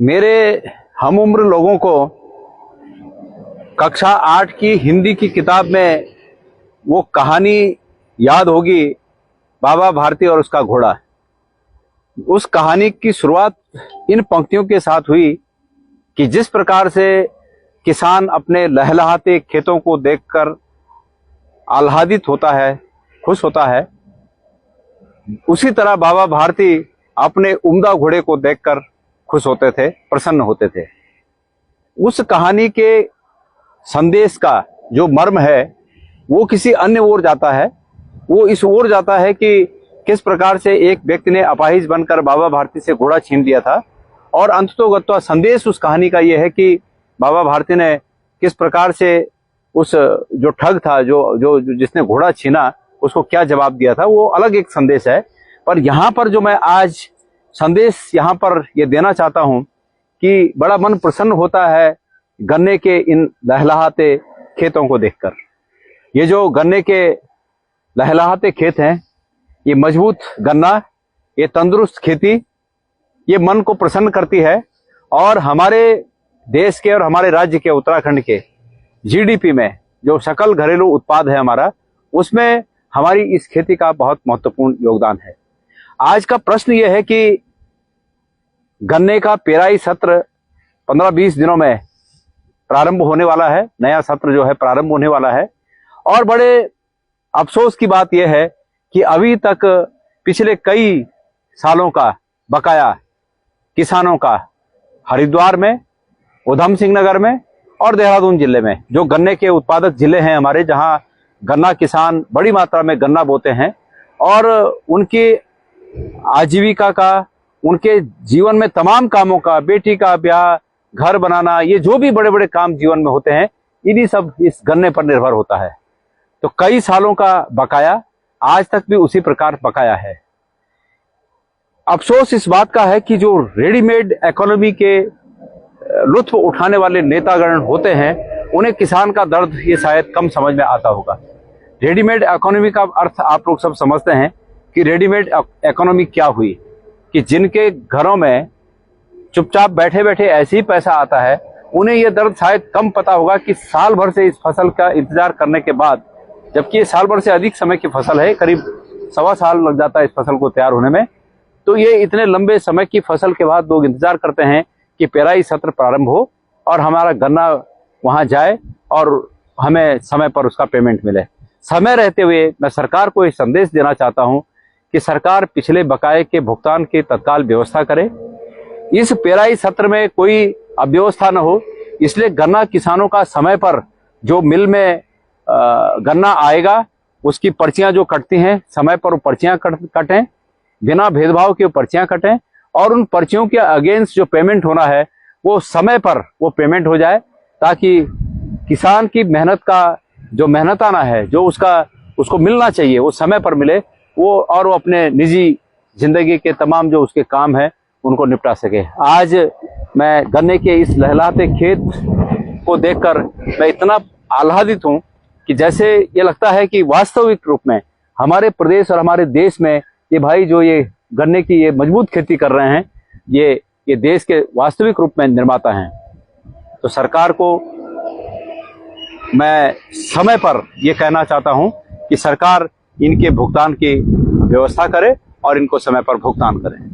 मेरे हम उम्र लोगों को कक्षा 8 की हिंदी की किताब में वो कहानी याद होगी, बाबा भारती और उसका घोड़ा। उस कहानी की शुरुआत इन पंक्तियों के साथ हुई कि जिस प्रकार से किसान अपने लहलहाते खेतों को देखकर आह्लादित होता है, खुश होता है, उसी तरह बाबा भारती अपने उम्दा घोड़े को देखकर खुश होते थे, प्रसन्न होते थे। उस कहानी के संदेश का जो मर्म है वो किसी अन्य ओर जाता है। वो इस ओर जाता है कि किस प्रकार से एक व्यक्ति ने अपाहिज बनकर बाबा भारती से घोड़ा छीन लिया था, और अंततोगत्वा संदेश उस कहानी का यह है कि बाबा भारती ने किस प्रकार से उस जो ठग था, जो जिसने घोड़ा छीना, उसको क्या जवाब दिया था, वो अलग एक संदेश है। पर यहाँ पर जो मैं आज संदेश यहाँ पर ये देना चाहता हूँ कि बड़ा मन प्रसन्न होता है गन्ने के इन लहलहाते खेतों को देखकर। ये जो गन्ने के लहलहाते खेत हैं, ये मजबूत गन्ना, ये तंदुरुस्त खेती, ये मन को प्रसन्न करती है। और हमारे देश के और हमारे राज्य के, उत्तराखंड के जीडीपी में जो सकल घरेलू उत्पाद है हमारा, उसमें हमारी इस खेती का बहुत महत्वपूर्ण योगदान है। आज का प्रश्न यह है कि गन्ने का पेराई सत्र 15-20 दिनों में प्रारंभ होने वाला है। नया सत्र जो है प्रारंभ होने वाला है, और बड़े अफसोस की बात यह है कि अभी तक पिछले कई सालों का बकाया किसानों का हरिद्वार में, उधम सिंह नगर में और देहरादून जिले में, जो गन्ने के उत्पादक जिले हैं हमारे, जहां गन्ना किसान बड़ी मात्रा में गन्ना बोते हैं, और उनकी आजीविका का, उनके जीवन में तमाम कामों का, बेटी का ब्याह, घर बनाना, ये जो भी बड़े बड़े काम जीवन में होते हैं, इन्हीं सब इस गन्ने पर निर्भर होता है। तो कई सालों का बकाया आज तक भी उसी प्रकार बकाया है। अफसोस इस बात का है कि जो रेडीमेड इकोनॉमी के लुत्फ उठाने वाले नेतागण होते हैं, उन्हें किसान का दर्द ये शायद कम समझ में आता होगा। रेडीमेड इकोनॉमी का अर्थ आप लोग सब समझते हैं कि रेडीमेड इकोनॉमी क्या हुई, कि जिनके घरों में चुपचाप बैठे बैठे ऐसे ही पैसा आता है, उन्हें यह दर्द शायद कम पता होगा कि साल भर से इस फसल का इंतजार करने के बाद, जबकि ये साल भर से अधिक समय की फसल है, करीब 1.25 साल लग जाता है इस फसल को तैयार होने में, तो ये इतने लंबे समय की फसल के बाद लोग इंतजार करते हैं कि पेराई सत्र प्रारंभ हो और हमारा गन्ना वहां जाए और हमें समय पर उसका पेमेंट मिले। समय रहते हुए मैं सरकार को एक संदेश देना चाहता हूं कि सरकार पिछले बकाये के भुगतान की तत्काल व्यवस्था करे। इस पेराई सत्र में कोई अव्यवस्था न हो, इसलिए गन्ना किसानों का समय पर जो मिल में गन्ना आएगा, उसकी पर्चियां जो कटती हैं, समय पर वो पर्चियां कटें, बिना भेदभाव के वो पर्चियां कटें, और उन पर्चियों के अगेंस्ट जो पेमेंट होना है वो समय पर वो पेमेंट हो जाए, ताकि किसान की मेहनत का जो मेहनताना है, जो उसको मिलना चाहिए, वो समय पर मिले, वो और वो अपने निजी जिंदगी के तमाम जो उसके काम है उनको निपटा सके। आज मैं गन्ने के इस लहलहाते खेत को देखकर मैं इतना आह्लादित हूँ कि जैसे ये लगता है कि वास्तविक रूप में हमारे प्रदेश और हमारे देश में ये भाई जो ये गन्ने की ये मजबूत खेती कर रहे हैं, ये देश के वास्तविक रूप में निर्माता हैं। तो सरकार को मैं समय पर ये कहना चाहता हूं कि सरकार इनके भुगतान की व्यवस्था करे और इनको समय पर भुगतान करे।